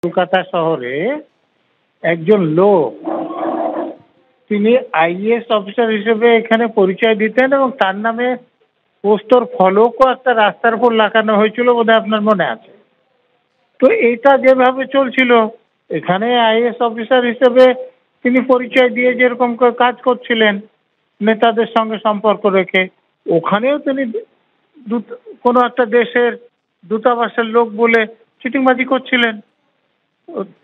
কলকাতা শহরে একজন লোক, তিনি আইএএস অফিসার হিসেবে এখানে পরিচয় দিতেন এবং তার নামে পোস্টার ফলকও একটা রাস্তার উপর লাগানো হয়েছিল, বোধহয় আপনার মনে আছে। তো এটা যেভাবে চলছিল, এখানে আইএএস অফিসার হিসেবে তিনি পরিচয় দিয়ে যেরকম করে কাজ করছিলেন নেতাদের সঙ্গে সম্পর্ক রেখে, ওখানেও তিনি কোনো একটা দেশের দূতাবাসের লোক বলে চিটিংবাজি করছিলেন।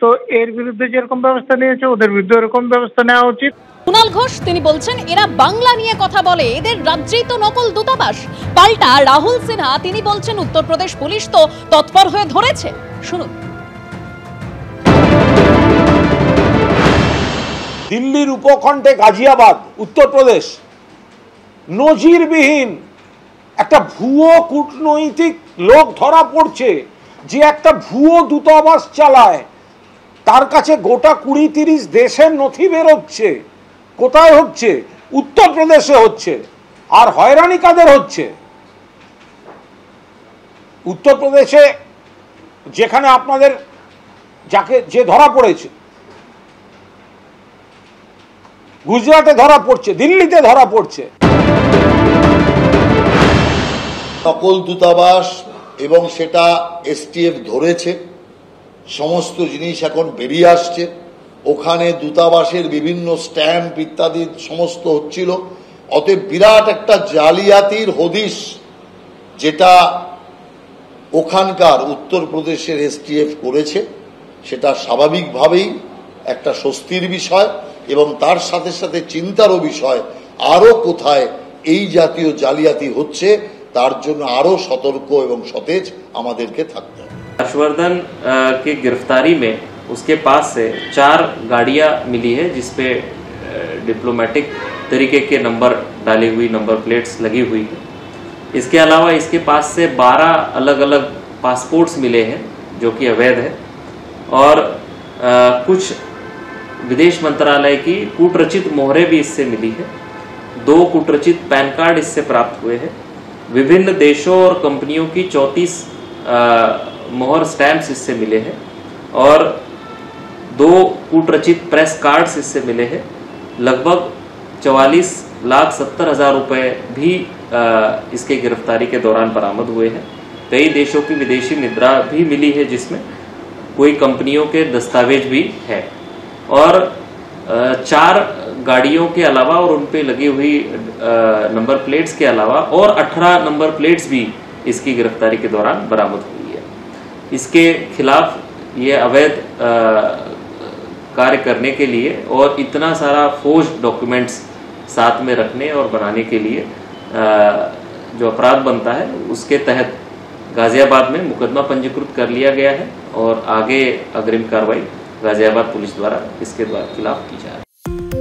তো এর বিরুদ্ধে যেরকম ব্যবস্থা নিয়েছে, ওদের বিরুদ্ধে এরকম ব্যবস্থা নেওয়া উচিত। কুণাল ঘোষ তিনি বলছেন এরা বাংলা নিয়ে কথা বলে, এদের রাজ্যেই তো নকল দূতাবাস। পাল্টা রাহুল সিনহা তিনি বলছেন উত্তরপ্রদেশ পুলিশ তো তৎপর হয়ে ধরেছে। শুনুন। দিল্লির উপকণ্ঠে গাজিয়াবাদ, উত্তরপ্রদেশ, নজিরবিহীন একটা ভুয়ো কূটনৈতিক লোক ধরা পড়ছে, যে একটা ভুয়ো দূতাবাস চালায়। তার কাছে গোটা 20-30 দেশের নথি বেরোচ্ছে। কোথায় হচ্ছে? উত্তরপ্রদেশে হচ্ছে। আর হয়রানি কাদের হচ্ছে? উত্তরপ্রদেশে, যেখানে আপনাদের যে ধরা পড়েছে, গুজরাটে ধরা পড়ছে, দিল্লিতে ধরা পড়ছে। নকল দূতাবাস, এবং সেটা এসটিএফ ধরেছে। সমস্ত জিনিস এখন বেরিয়ে আসছে। ওখানে দূতাবাসের বিভিন্ন স্ট্যাম্প ইত্যাদি সমস্ত হচ্ছিল। অতএব বিরাট একটা জালিয়াতির হদিশ, যেটা ওখানকার উত্তরপ্রদেশের এসটিএফ করেছে, সেটা স্বাভাবিকভাবেই একটা স্বস্তির বিষয়, এবং তার সাথে সাথে চিন্তারও বিষয়। আরো কোথায় এই জাতীয় জালিয়াতি হচ্ছে, তার জন্য আরো সতর্ক এবং সতেজ আমাদেরকে থাকতে হবে। हर्षवर्धन की गिरफ्तारी में उसके पास से 4 गाड़ियां मिली है, जिसपे डिप्लोमेटिक तरीके के नंबर डाली हुई नंबर प्लेट्स लगी हुई है। इसके अलावा इसके पास से 12 अलग अलग पासपोर्ट्स मिले हैं, जो कि अवैध है। और कुछ विदेश मंत्रालय की कूटरचित मोहरें भी इससे मिली है। 2 कूटरचित पैन कार्ड इससे प्राप्त हुए हैं। विभिन्न देशों और कंपनियों की 34 मोहर स्टैम्प्स इससे मिले हैं, और 2 कूटरचित प्रेस कार्ड्स इससे मिले हैं। लगभग 44,70,000 रुपए भी इसके गिरफ्तारी के दौरान बरामद हुए हैं। कई देशों की विदेशी मुद्रा भी मिली है, जिसमें कोई कंपनियों के दस्तावेज भी है। और 4 गाड़ियों के अलावा और उन पे लगी हुई नंबर प्लेट्स के अलावा और 18 नंबर प्लेट्स भी इसकी गिरफ्तारी के दौरान बरामद हुई है। इसके खिलाफ ये अवैध कार्य करने के लिए और इतना सारा फोर्ज डॉक्यूमेंट्स साथ में रखने और बनाने के लिए जो अपराध बनता है, उसके तहत गाजियाबाद में मुकदमा पंजीकृत कर लिया गया है, और आगे अग्रिम कार्रवाई गाजियाबाद पुलिस द्वारा इसके खिलाफ की जा रही है।